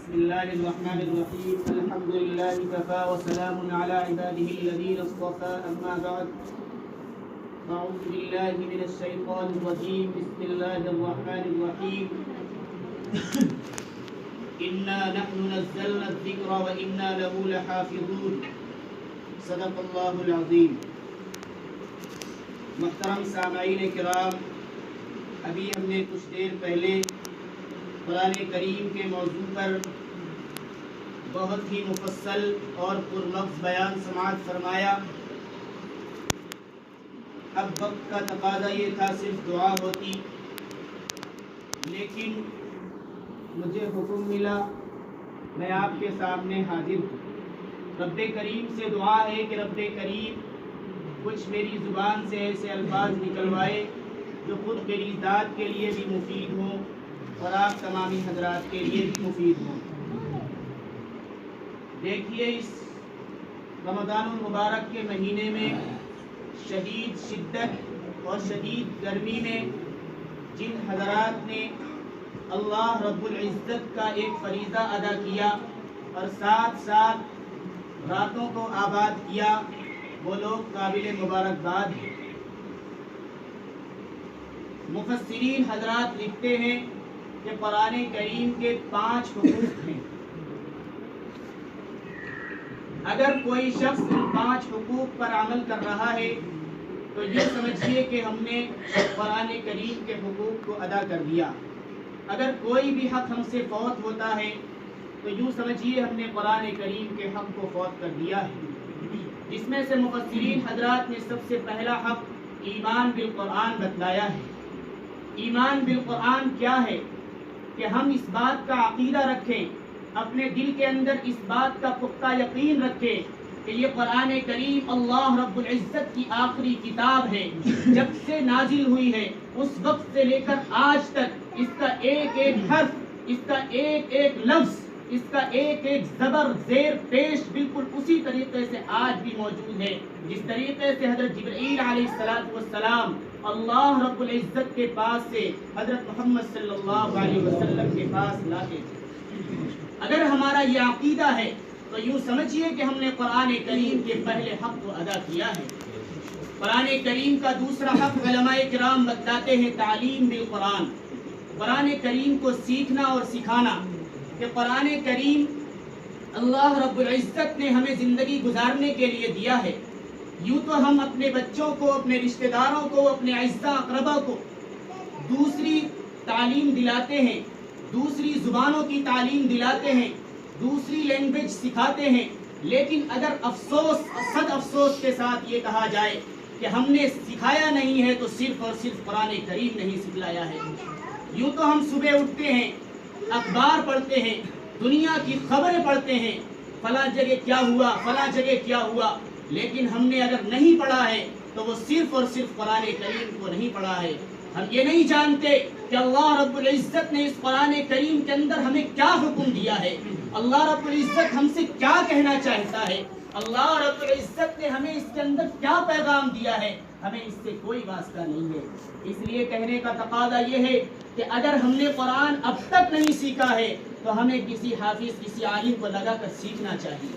بسم الله الرحمن الرحيم الحمد لله كفى وسلام على عباده الذين اصطفى أما بعد أعوذ بالله من الشيطان الرجيم بسم الله الرحمن الرحيم إنا نحن نزلنا الذكر وإنا له لحافظون صدق الله العظيم. محترم سامعین کرام، ابھی ہم نے کچھ دیر پہلے قرآن کریم کے موضوع پر بہت ہی مفصل اور پرلفظ بیان سماعت فرمایا. اب وقت کا تقاضا یہ تھا صرف دعا ہوتی، لیکن مجھے حکم ملا میں آپ کے سامنے حاضر ہوں. رب کریم سے دعا ہے کہ رب کریم کچھ میری زبان سے ایسے الفاظ نکلوائے جو خود میری ذات کے لیے بھی مفید ہوں اور آپ تمامی حضرات کے لیے بھی مفید ہوں. دیکھیے، اس رمضان المبارک کے مہینے میں شدید شدت اور شدید گرمی میں جن حضرات نے اللہ رب العزت کا ایک فریضہ ادا کیا اور ساتھ ساتھ راتوں کو آباد کیا، وہ لوگ قابل مبارکباد ہیں. مفسرین حضرات لکھتے ہیں کہ قرآن کریم کے 5 حقوق ہیں. اگر کوئی شخص ان 5 حقوق پر عمل کر رہا ہے تو یہ سمجھیے کہ ہم نے قرآن کریم کے حقوق کو ادا کر دیا. اگر کوئی بھی حق ہم سے فوت ہوتا ہے تو یوں سمجھیے ہم نے قرآن کریم کے حق کو فوت کر دیا ہے. جس میں سے مفسرین حضرات نے سب سے پہلا حق ایمان بالقرآن بتلایا ہے. ایمان بالقرآن کیا ہے؟ کہ ہم اس بات کا عقیدہ رکھیں، اپنے دل کے اندر اس بات کا پختہ یقین رکھیں کہ یہ قرآن کریم اللہ رب العزت کی آخری کتاب ہے. جب سے نازل ہوئی ہے اس وقت سے لے کر آج تک اس کا ایک ایک حرف، اس کا ایک ایک لفظ، اس کا ایک ایک زبر زیر پیش بالکل اسی طریقے سے آج بھی موجود ہے جس طریقے سے حضرت جبرائیل علیہ السلام اللہ رب العزت کے پاس سے حضرت محمد صلی اللہ علیہ وسلم کے پاس لاتے تھے. اگر ہمارا یہ عقیدہ ہے تو یوں سمجھیے کہ ہم نے قرآن کریم کے پہلے حق کو ادا کیا ہے. قرآن کریم کا دوسرا حق علماء کرام بتلاتے ہیں تعلیم بالقرآن. قرآن کریم کو سیکھنا اور سکھانا. کہ قرآن کریم اللہ رب العزت نے ہمیں زندگی گزارنے کے لیے دیا ہے. یوں تو ہم اپنے بچوں کو، اپنے رشتہ داروں کو، اپنے اعزاء اقربا کو دوسری تعلیم دلاتے ہیں، دوسری زبانوں کی تعلیم دلاتے ہیں، دوسری لینگویج سکھاتے ہیں. لیکن اگر صد افسوس کے ساتھ یہ کہا جائے کہ ہم نے سکھایا نہیں ہے تو صرف اور صرف قرآن کریم نہیں سکھلایا ہے. یوں تو ہم صبح اٹھتے ہیں، اخبار پڑھتے ہیں، دنیا کی خبریں پڑھتے ہیں، فلاں جگہ کیا ہوا، فلاں جگہ کیا ہوا، لیکن ہم نے اگر نہیں پڑھا ہے تو وہ صرف اور صرف قرآن کریم کو نہیں پڑھا ہے. ہم یہ نہیں جانتے کہ اللہ رب العزت نے اس قرآن کریم کے اندر ہمیں کیا حکم دیا ہے، اللہ رب العزت ہم سے کیا کہنا چاہتا ہے، اللہ رب العزت نے ہمیں اس کے اندر کیا پیغام دیا ہے. ہمیں اس سے کوئی واسطہ نہیں ہے. اس لیے کہنے کا تقاضا یہ ہے کہ اگر ہم نے قرآن اب تک نہیں سیکھا ہے تو ہمیں کسی حافظ، کسی عالم کو لگا کر سیکھنا چاہیے،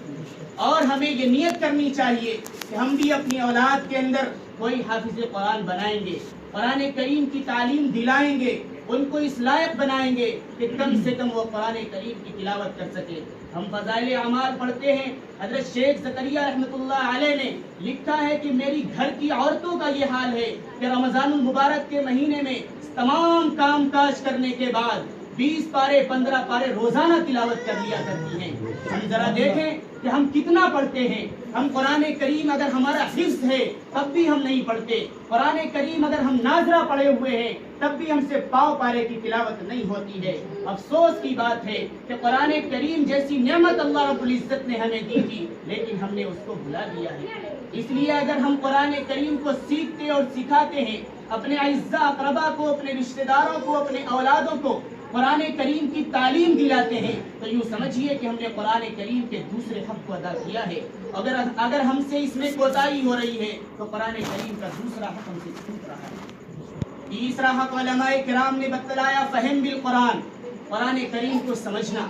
اور ہمیں یہ نیت کرنی چاہیے کہ ہم بھی اپنی اولاد کے اندر کوئی حافظ قرآن بنائیں گے، قرآن کریم کی تعلیم دلائیں گے، ان کو اس لائق بنائیں گے کہ کم سے کم وہ قرآن کریم کی تلاوت کر سکے. ہم فضائل اعمال پڑھتے ہیں. حضرت شیخ زکریا رحمۃ اللہ علیہ نے لکھا ہے کہ میری گھر کی عورتوں کا یہ حال ہے کہ رمضان المبارک کے مہینے میں تمام کام کاج کرنے کے بعد 20 پارے 15 پارے روزانہ تلاوت کر لیا کرتی ہیں. ہم ذرا دیکھیں کہ ہم کتنا پڑھتے ہیں. ہم قرآن کریم اگر ہمارا حفظ ہے تب بھی ہم نہیں پڑھتے. قرآن کریم اگر ہم ناظرہ پڑھے ہوئے ہیں تب بھی ہم سے پاؤ پارے کی تلاوت نہیں ہوتی ہے. افسوس کی بات ہے کہ قرآن کریم جیسی نعمت اللہ رب العزت نے ہمیں دی تھی لیکن ہم نے اس کو بھلا دیا ہے. اس لیے اگر ہم قرآن کریم کو سیکھتے اور سکھاتے ہیں، اپنے اعزاء اقربا کو، اپنے رشتہ داروں کو، اپنے اولادوں کو قرآن کریم کی تعلیم دلاتے ہیں تو یوں سمجھیے کہ ہم نے قرآن کریم کے دوسرے حق کو ادا کیا ہے. اگر ہم سے اس میں کوتاہی ہو رہی ہے تو قرآن کریم کا دوسرا حق ہم سے چھوٹ رہا ہے. تیسرا حق علماء کرام نے بتلایا فہم بالقرآن. قرآن کریم کو سمجھنا.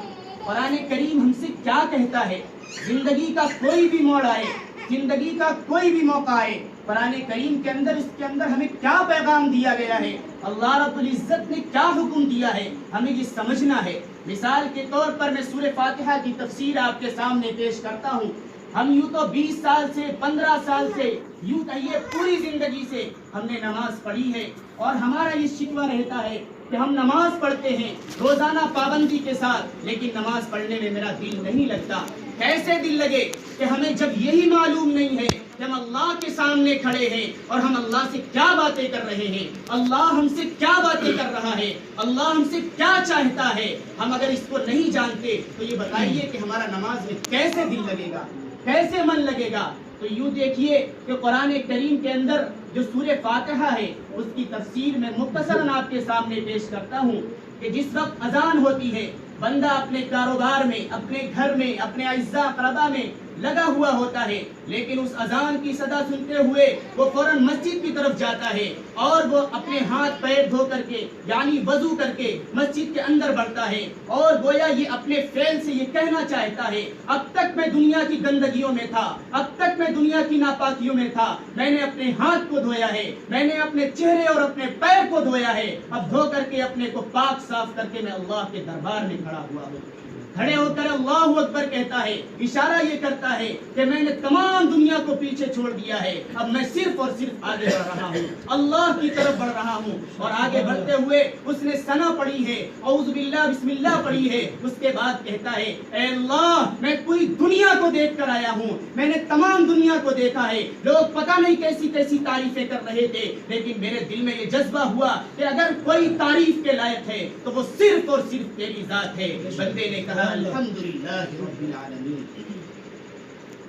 قرآن کریم ہم سے کیا کہتا ہے؟ زندگی کا کوئی بھی موڑ آئے، زندگی کا کوئی بھی موقع آئے، قرآن کریم کے اندر اس کے اندر ہمیں کیا پیغام دیا گیا ہے، اللہ رب العزت نے کیا حکم دیا ہے، ہمیں یہ سمجھنا ہے۔ مثال کے طور پر میں سورہ فاتحہ کی تفسیر آپ کے سامنے پیش کرتا ہوں۔ ہم یوں تو 20 سال سے 15 سال سے یوں کہیے پوری زندگی سے ہم نے نماز پڑھی ہے، اور ہمارا یہ شکوہ رہتا ہے کہ ہم نماز پڑھتے ہیں روزانہ پابندی کے ساتھ، لیکن نماز پڑھنے میں میرا دل نہیں لگتا۔ کیسے دل لگے کہ ہمیں جب یہی معلوم نہیں ہے کہ ہم اللہ کے سامنے کھڑے ہیں اور ہم اللہ سے کیا باتیں کر رہے ہیں، اللہ ہم سے کیا باتیں کر رہا ہے، اللہ ہم سے کیا چاہتا ہے، ہم اگر اس کو نہیں جانتے تو یہ بتائیے کہ ہمارا نماز میں کیسے دل لگے گا، کیسے من لگے گا؟ تو یوں دیکھیے کہ قرآن کریم کے اندر جو سورہ فاتحہ ہے اس کی تفسیر میں مختصراً آپ کے سامنے پیش کرتا ہوں کہ جس وقت اذان ہوتی ہے، بندہ اپنے کاروبار میں، اپنے گھر میں، اپنے اعزاء اقربا میں لگا ہوا ہوتا ہے، لیکن اس اذان کی صدا سنتے ہوئے وہ فوراً مسجد کی طرف جاتا ہے اور وہ اپنے ہاتھ پیر دھو کر کے یعنی وضو کر کے مسجد کے اندر بڑھتا ہے، اور گویا یہ اپنے فعل سے یہ کہنا چاہتا ہے اب تک میں دنیا کی گندگیوں میں تھا، اب تک میں دنیا کی ناپاکیوں میں تھا، میں نے اپنے ہاتھ کو دھویا ہے، میں نے اپنے چہرے اور اپنے پیر کو دھویا ہے، اب دھو کر کے اپنے کو پاک صاف کر کے میں اللہ کے دربار میں کھڑا ہوا ہوں۔ کھڑے ہو کر اللہ اکبر کہتا ہے، اشارہ یہ کرتا ہے کہ میں نے تمام دنیا کو پیچھے چھوڑ دیا ہے، اب میں صرف اور صرف آگے بڑھ رہا ہوں، اللہ کی طرف بڑھ رہا ہوں۔ اور آگے بڑھتے ہوئے اس نے ثنا پڑھی ہے، اعوذ باللہ بسم اللہ پڑھی ہے، اس کے بعد کہتا ہے اے اللہ میں پوری دنیا کو دیکھ کر آیا ہوں، میں نے تمام دنیا کو دیکھا ہے، لوگ پتہ نہیں کیسی کیسی تعریفیں کر رہے تھے، لیکن میرے دل میں یہ جذبہ ہوا کہ اگر کوئی تعریف کے لائق ہے تو وہ صرف اور صرف تیری ذات ہے۔ بندے نے کہا الحمدللہ رب العالمین۔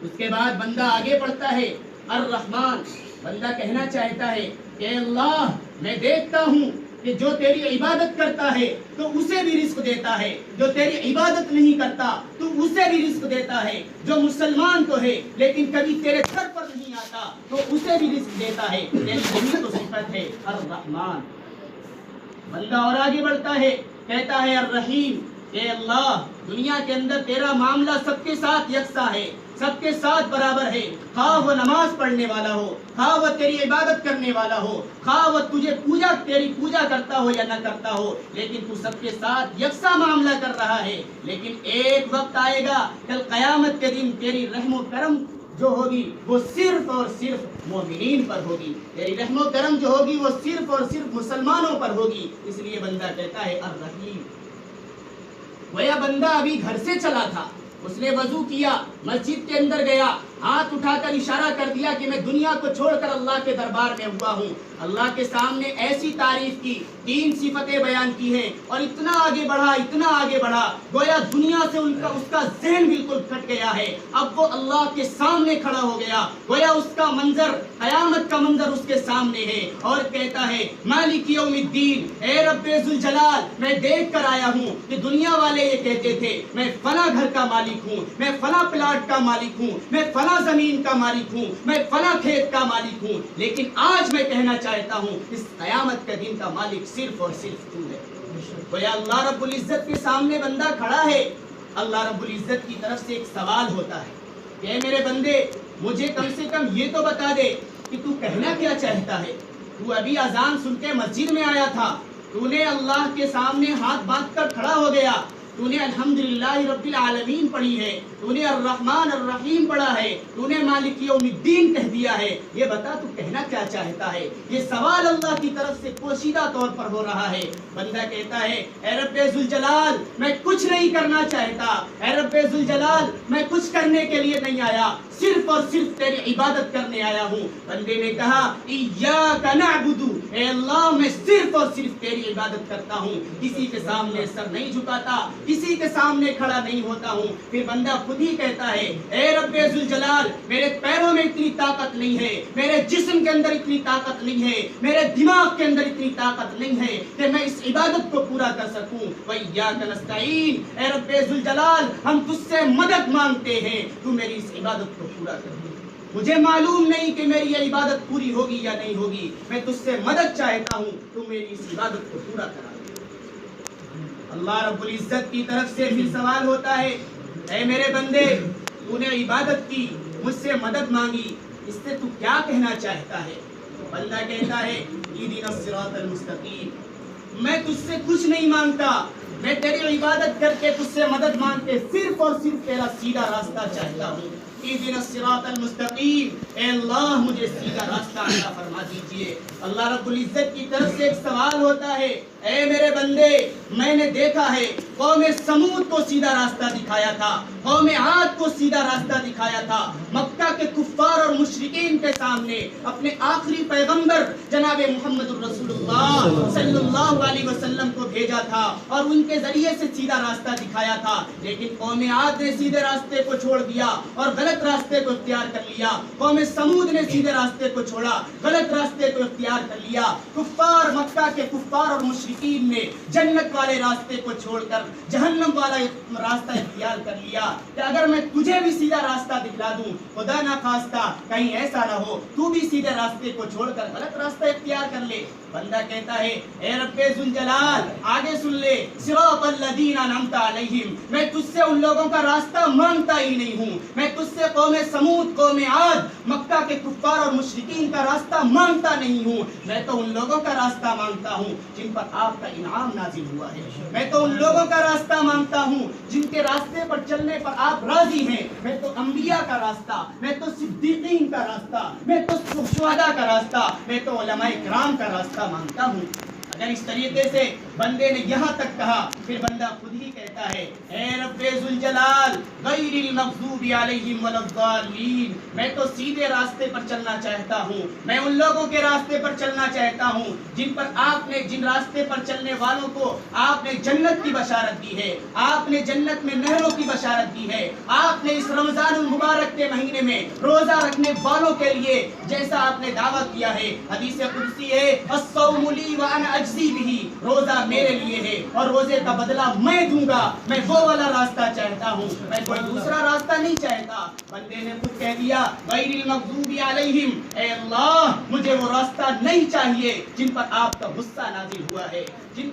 اس کے بعد بندہ آگے بڑھتا ہے، الرحمن، بندہ کہنا چاہتا ہے کہ اللہ میں دیکھتا ہوں کہ جو تیری عبادت کرتا ہے تو اسے بھی رزق دیتا ہے، جو تیری عبادت نہیں کرتا تو اسے بھی رزق دیتا ہے، جو مسلمان تو ہے لیکن کبھی تیرے گھر پر نہیں آتا تو اسے بھی رزق دیتا ہے، تیری یہی تو صفت ہے الرحمن۔ بندہ اور آگے بڑھتا ہے، کہتا ہے الرحیم، اے اللہ دنیا کے اندر تیرا معاملہ سب کے ساتھ یکساں ہے، سب کے ساتھ برابر ہے، خواہ وہ نماز پڑھنے والا ہو، خواہ وہ تیری عبادت کرنے والا ہو، خواہ وہ تجھے تیری پوجا کرتا ہو یا نہ کرتا ہو، لیکن تو سب کے ساتھ یکساں معاملہ کر رہا ہے۔ لیکن ایک وقت آئے گا کل قیامت کے دن تیری رحم و کرم جو ہوگی وہ صرف اور صرف مومنین پر ہوگی، تیری رحم و کرم جو ہوگی وہ صرف اور صرف مسلمانوں پر ہوگی۔ اس لیے بندہ کہتا ہے الرحیم۔ گویا بندہ ابھی گھر سے چلا تھا، اس نے وضو کیا، مسجد کے اندر گیا، ہاتھ اٹھا کر اشارہ کر دیا کہ میں دنیا کو چھوڑ کر اللہ کے دربار میں ہوا ہوں، اللہ کے سامنے ایسی تعریف کی، 3 صفتیں بیان کی ہیں، اور اتنا آگے بڑھا، اتنا آگے بڑھا، گویا دنیا سے اس کا ذہن بالکل کٹ گیا ہے، اب وہ اللہ کے سامنے کھڑا ہو گیا، گویا اس کا منظر، قیامت کا منظر اس کے سامنے ہے، اور کہتا ہے مالک یوم الدین، اے رب ذوالجلال میں دیکھ کر آیا ہوں کہ دنیا والے یہ کہتے تھے میں فلاں گھر کا مالک ہوں، میں فلاں پلاٹ کا مالک ہوں، میں فلاں زمین کا مالک ہوں، میں فلاں کھیت کا مالک ہوں، لیکن آج میں کہنا چاہتا ہوں اس قیامت کے دن کا مالک صرف اور صرف تو ہے۔ گویا اللہ رب العزت کے سامنے بندہ کھڑا ہے، اللہ رب العزت کی طرف سے ایک سوال ہوتا ہے کہ اے میرے بندے مجھے کم سے کم یہ تو بتا دے کہ تو کہنا کیا چاہتا ہے، تو ابھی اذان سن کے مسجد میں آیا تھا، تو نے اللہ کے سامنے ہاتھ باندھ کر کھڑا ہو گیا، تو نے الحمدللہ رب العالمین پڑھی ہے، تو نے الرحمن الرحیم پڑھا ہے، تو نے مالک یوم الدین کہہ دیا ہے، یہ بتا تو کہنا کیا چاہتا ہے؟ یہ سوال اللہ کی طرف سے پوشیدہ طور پر ہو رہا ہے۔ بندہ کہتا ہے اے رب ذوالجلال میں کچھ نہیں کرنا چاہتا، اے رب ذوالجلال میں کچھ کرنے کے لیے نہیں آیا، صرف اور صرف تیری عبادت کرنے آیا ہوں۔ بندے نے کہا ایاک نعبد، اے اللہ میں صرف اور صرف تیری عبادت کرتا ہوں، کسی کے سامنے سر نہیں جھکاتا، کسی کے سامنے کھڑا نہیں ہوتا ہوں۔ پھر بندہ خود ہی کہتا ہے اے رب ذوالجلال میرے پیروں میں اتنی طاقت نہیں ہے، میرے جسم کے اندر اتنی طاقت نہیں ہے، میرے دماغ کے اندر اتنی طاقت نہیں ہے کہ میں اس عبادت کو پورا کر سکوں۔ وَإِيَّاكَ نَسْتَعِينُ، اے رب ذوالجلال ہم تجھ سے مدد مانگتے ہیں، تو میری اس عبادت کو پورا کر دے۔ مجھے معلوم نہیں کہ میری یہ عبادت پوری ہوگی یا نہیں ہوگی، میں تجھ سے مدد چاہتا ہوں، تو میری اس عبادت کو پورا کرا دے۔ اللہ رب العزت کی طرف سے پھر سوال ہوتا ہے، اے میرے بندے، تو نے عبادت کی، مجھ سے مدد مانگی، اس سے تو کیا کہنا چاہتا ہے؟ بندہ کہتا ہے اہدنا الصراط المستقیم، میں تجھ سے کچھ نہیں مانگتا، میں تیری عبادت کر کے تجھ سے مدد مانگ کے صرف اور صرف تیرا سیدھا راستہ چاہتا ہوں۔ اہدنا الصراط المستقیم، اے اللہ مجھے سیدھا راستہ عطا فرما دیجئے۔ اللہ رب العزت کی طرف سے ایک سوال ہوتا ہے، اے میرے بندے، میں نے دیکھا ہے قوم سمود کو سیدھا راستہ دکھایا تھا، قوم عاد کو سیدھا راستہ دکھایا تھا، مکہ کے کفار اور مشرکین کے سامنے اپنے آخری پیغمبر جناب محمد الرسول اللہ صلی اللہ علیہ وسلم کو بھیجا تھا اور ان کے ذریعے سے سیدھا راستہ دکھایا تھا، لیکن قوم عاد نے سیدھے راستے کو چھوڑ دیا اور غلط راستے کو اختیار کر لیا، قوم سمود نے سیدھے راستے کو چھوڑا، غلط راستے کو اختیار کر لیا، کفار مکہ کے کفار اور مشرکین نے جنت والے راستے کو چھوڑ کر جہنم والا راستہ اختیار کر لیا۔ کہ اگر میں تجھے بھی سیدھا راستہ دکھلا دوں، خدا نہ خواستہ کہیں ایسا نہ ہو تو بھی سیدھے راستے کو چھوڑ کر غلط راستہ اختیار کر لے۔ بندہ کہتا ہے اے رب ذوالجلال، آگے سن لے، صراط الذین انعمت علیہم، میں تجھ سے ان لوگوں کا راستہ مانگتا ہی نہیں ہوں، میں تجھ سے قوم سمود، قوم عاد، مکہ کے کفار اور مشرکین کا راستہ مانگتا نہیں ہوں، میں تو ان لوگوں کا راستہ مانگتا ہوں جن پر آپ کا انعام نازل ہوا ہے، میں تو ان لوگوں کا راستہ مانگتا ہوں جن کے راستے پر چلنے پر آپ راضی ہیں، میں تو انبیاء کا راستہ، میں تو صدیقین کا راستہ، میں تو شہداء کا راستہ، میں تو علماء کرام کا راستہ مانگتا ہوں۔ اگر اس طریقے سے بندے نے یہاں تک کہا، پھر بندہ خود ہی کہتا ہے اے رب ذوالجلال غیر المغضوب علیہم ولا الضالین، میں تو سیدھے راستے پر چلنا چاہتا ہوں، میں ان لوگوں کے راستے پر چلنا چاہتا ہوں جن پر آپ نے، جن راستے پر چلنے والوں کو آپ نے جنت کی بشارت دی ہے، آپ نے جنت میں نہروں کی بشارت دی ہے، آپ نے اس رمضان المبارک کے مہینے میں روزہ رکھنے والوں کے لیے جیسا آپ نے دعویٰ کیا ہے، حدیث قدسی ہے الصوم لی وانا اجزی بہ، روزہ میرے لیے ہے اور روزے کا بدلہ میں دوں گا، میں وہ والا راستہ چاہتا ہوں، میں کوئی دوسرا راستہ نہیں چاہتا۔ بندے نے خود کہہ دیا غیر المغضوب علیہم، اے اللہ مجھے وہ راستہ نہیں چاہیے جن پر آپ کا غصہ نازل ہوا ہے، جن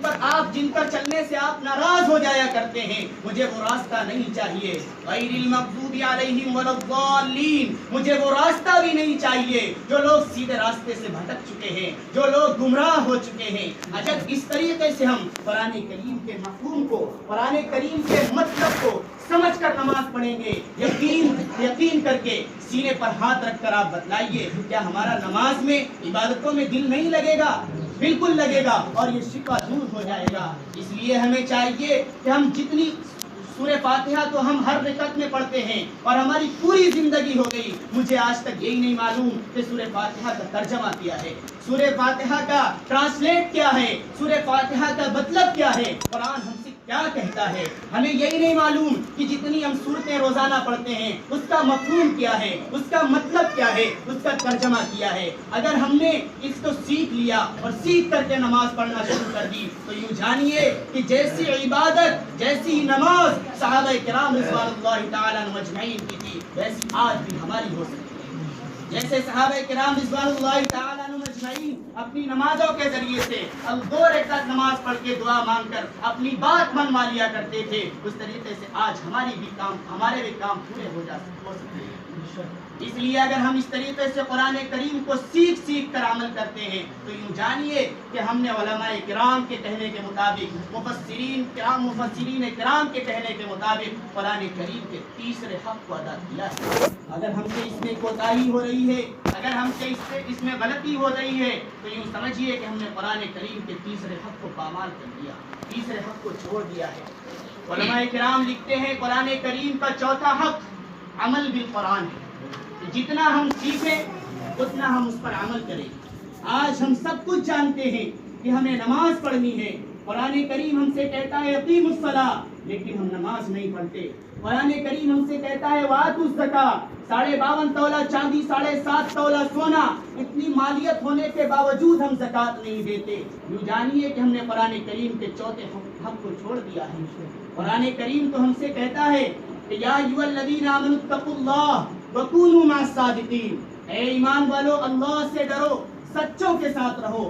پر چلنے سے آپ ناراض ہو جایا کرتے ہیں، مجھے وہ راستہ نہیں چاہیے۔ غیر المغضوب علیہم ولا الضالین، مجھے وہ راستہ بھی نہیں چاہیے جو لوگ سیدھے راستے سے بھٹک چکے ہیں، جو لوگ گمراہ ہو چکے ہیں۔ اجب اس طریقے سے ہم قرآن کریم کے مفہوم کو، قرآن کریم کے مطلب کو سمجھ کر نماز پڑھیں گے، یقین کر کے سینے پر ہاتھ رکھ کر آپ بتلائیے کیا ہمارا نماز میں، عبادتوں میں دل نہیں لگے گا؟ بالکل لگے گا اور یہ شکوہ دور ہو جائے گا۔ اس لیے ہمیں چاہیے کہ ہم جتنی سورہ فاتحہ تو ہم ہر رکعت میں پڑھتے ہیں اور ہماری پوری زندگی ہو گئی، مجھے آج تک یہی نہیں معلوم کہ سورہ فاتحہ کا ترجمہ کیا ہے، سورہ فاتحہ کا ٹرانسلیٹ کیا ہے، سورہ فاتحہ کا مطلب کیا ہے، قرآن ہم سے کیا کہتا ہے، ہمیں یہی نہیں معلوم کہ جتنی ہم سورتیں روزانہ پڑھتے ہیں اس کا مفہوم کیا ہے، اس کا مطلب کیا ہے، اس کا ترجمہ کیا ہے۔ اگر ہم نے اس کو سیکھ لیا اور سیکھ کر کے نماز پڑھنا شروع کر دی تو یوں جانیے کہ جیسی عبادت، جیسی نماز صحابہ کرام رضوان اللہ تعالی عنہم اجمعین کی تھی، ویسی آج بھی ہماری ہو سکتی ہے۔ جیسے صحابہ کرام رضوان اللہ تعالی عنہم اجمعین اپنی نمازوں کے ذریعے سے 2 رکعت نماز پڑھ کے دعا مانگ کر اپنی بات منوا لیا کرتے تھے، اس طریقے سے آج ہمارے بھی کام پورے ہو سکتے ہیں۔ اس لیے اگر ہم اس طریقے سے قرآن کریم کو سیکھ کر عمل کرتے ہیں تو یوں جانیے کہ ہم نے علماء کرام کے کہنے کے مطابق، مفسرین کرام کے کہنے کے مطابق قرآن کریم کے تیسرے حق کو ادا کیا ہے۔ اگر ہم سے اس میں کوتاہی ہو رہی ہے، اگر ہم سے اس میں غلطی ہو رہی ہے تو یوں سمجھیے کہ ہم نے قرآن کریم کے تیسرے حق کو پامال کر دیا، تیسرے حق کو چھوڑ دیا ہے۔ علماء کرام لکھتے ہیں قرآن کریم کا چوتھا حق عمل بالقرآن ہے، جتنا ہم سیکھیں اتنا ہم اس پر عمل کریں۔ آج ہم سب کچھ جانتے ہیں کہ ہمیں نماز پڑھنی ہے، قرآن کریم ہم سے کہتا ہے اقیموا الصلاۃ، لیکن ہم نماز نہیں پڑھتے۔ قرآن کریم ہم سے کہتا ہے وآتوا الزکاۃ، 52.5 تولہ چاندی، 7.5 تولہ سونا، اتنی مالیت ہونے کے باوجود ہم زکوٰۃ نہیں دیتے۔ یوں جانیے کہ ہم نے قرآن کریم کے چوتھے حق کو چھوڑ دیا ہے۔ قرآن کریم تو ہم سے کہتا ہے کہ یا ایھا الذین آمنوا اتقوا اللہ وکونوا مع الصادقین، اے ایمان والو اللہ سے ڈرو، سچوں کے ساتھ رہو۔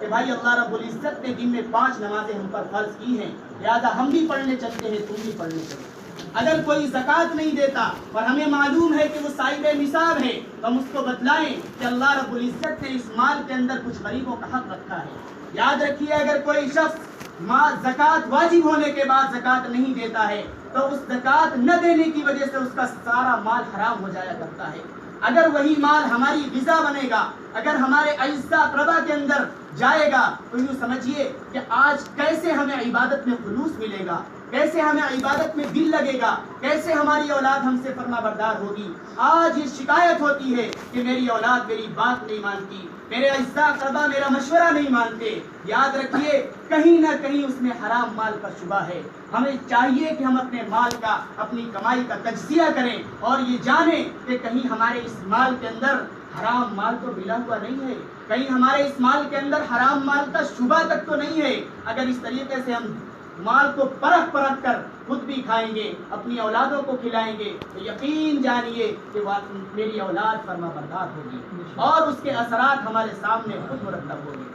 کہ بھائی اللہ رب العزت نے دن میں 5 نمازیں ہم پر فرض کی ہیں، لہٰذا ہم بھی پڑھنے چلتے ہیں، تم بھی پڑھنے چلتے. اگر کوئی زکوٰۃ نہیں دیتا اور ہمیں معلوم ہے کہ وہ صاحب نصاب ہے تو ہم اس کو بتلائیں کہ اللہ رب العزت نے اس مال کے اندر کچھ غریبوں کا حق رکھا ہے. یاد رکھیے اگر کوئی شخص زکوٰۃ واجب ہونے کے بعد زکوٰۃ نہیں دیتا ہے تو اس زکوٰۃ نہ دینے کی وجہ سے اس کا سارا مال حرام ہو جایا کرتا ہے. اگر وہی مال ہماری غذا بنے گا، اگر ہمارے اعزا اقربا کے اندر جائے گا تو یوں سمجھیے کہ آج کیسے ہمیں عبادت میں خلوص ملے گا، کیسے ہمیں عبادت میں دل لگے گا، کیسے ہماری اولاد ہم سے فرما بردار ہوگی. آج یہ شکایت ہوتی ہے کہ میری اولاد میری بات نہیں مانتی، میرے اعزا اقربا میرا مشورہ نہیں مانتے. یاد رکھیے کہیں نہ کہیں اس میں حرام مال کا شبہ ہے. ہمیں چاہیے کہ ہم اپنے مال کا، اپنی کمائی کا تجزیہ کریں اور یہ جانیں کہ کہیں ہمارے اس مال کے اندر حرام مال تو ملا ہوا نہیں ہے، کہیں ہمارے اس مال کے اندر حرام مال کا شبہ تک تو نہیں ہے. اگر اس طریقے سے ہم مال کو پرکھ کر خود بھی کھائیں گے، اپنی اولادوں کو کھلائیں گے تو یقین جانیے کہ میری اولاد فرما بردار ہوگی اور اس کے اثرات ہمارے سامنے خود مرتب ہوں گے.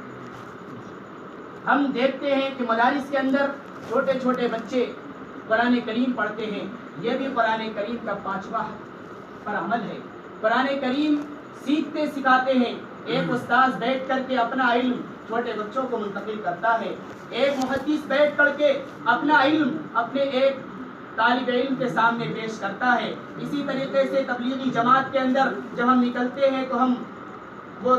ہم دیکھتے ہیں کہ مدارس کے اندر چھوٹے چھوٹے بچے قرآن کریم پڑھتے ہیں، یہ بھی قرآن کریم کا 5واں پر عمل ہے. قرآن کریم سیکھتے سکھاتے ہیں. ایک استاذ بیٹھ کر کے اپنا علم چھوٹے بچوں کو منتقل کرتا ہے، ایک محدث بیٹھ کر کے اپنا علم اپنے ایک طالب علم کے سامنے پیش کرتا ہے. اسی طریقے سے تبلیغی جماعت کے اندر جب ہم نکلتے ہیں تو ہم وہ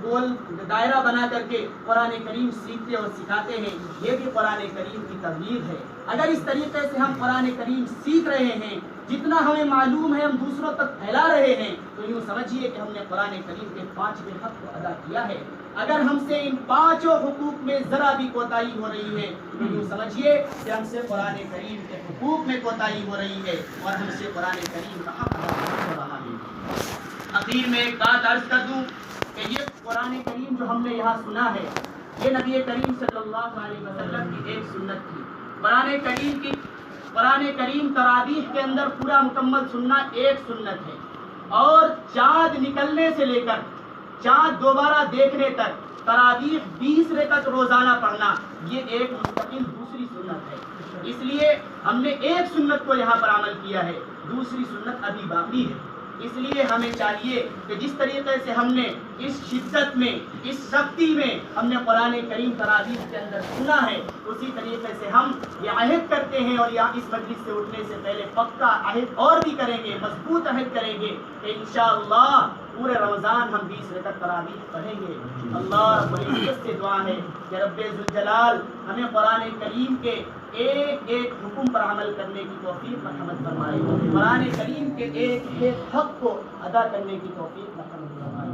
گول دائرہ بنا کر کے قرآن کریم سیکھتے اور سکھاتے ہیں. یہ بھی قرآن کریم کی تبلیغ ہے. اگر اس طریقے سے ہم قرآن کریم سیکھ رہے ہیں، جتنا ہمیں معلوم ہے ہم دوسروں تک پھیلا رہے ہیں، تو یوں سمجھیے کہ ہم نے قرآن کریم کے 5ویں حق کو ادا کیا ہے. اگر ہم سے ان 5 حقوق میں ذرا بھی کوتاہی ہو رہی ہے تو یوں سمجھیے کہ ہم سے قرآن کریم کے حقوق میں کوتاہی ہو رہی ہے اور ہم سے قرآن کریم کا حق ادا نہیں ہو رہا ہے. اخیر میں ایک بات عرض کر دوں کہ یہ قرآن کریم جو ہم نے یہاں سنا ہے یہ نبی کریم صلی اللہ علیہ وسلم کی ایک سنت تھی. قرآن کریم تراویح کے اندر پورا مکمل سننا ایک سنت ہے، اور چاند نکلنے سے لے کر چاند دوبارہ دیکھنے تک تراویح 20 رکعت روزانہ پڑھنا یہ ایک مستقل دوسری سنت ہے. اس لیے ہم نے ایک سنت کو یہاں پر عمل کیا ہے، دوسری سنت ابھی باقی ہے. اس لیے ہمیں چاہیے کہ جس طریقے سے ہم نے اس شدت میں، اس سختی میں ہم نے قرآن کریم تراویح کے اندر سنا ہے، اسی طریقے سے ہم یہ عہد کرتے ہیں اور یا اس مجلس سے اٹھنے سے پہلے پکا عہد اور بھی کریں گے، مضبوط عہد کریں گے کہ انشاءاللہ پورے رمضان ہم 20 رکعت تراویح پڑھیں گے. اللہ رب العزت سے دعا ہے کہ رب ذوالجلال ہمیں قرآن کریم کے ایک ایک حکم پر عمل کرنے کی توفیق مرحمت فرمائے، قرآن کریم کے ایک ایک حق کو ادا کرنے کی توفیق مرحمت فرمائے.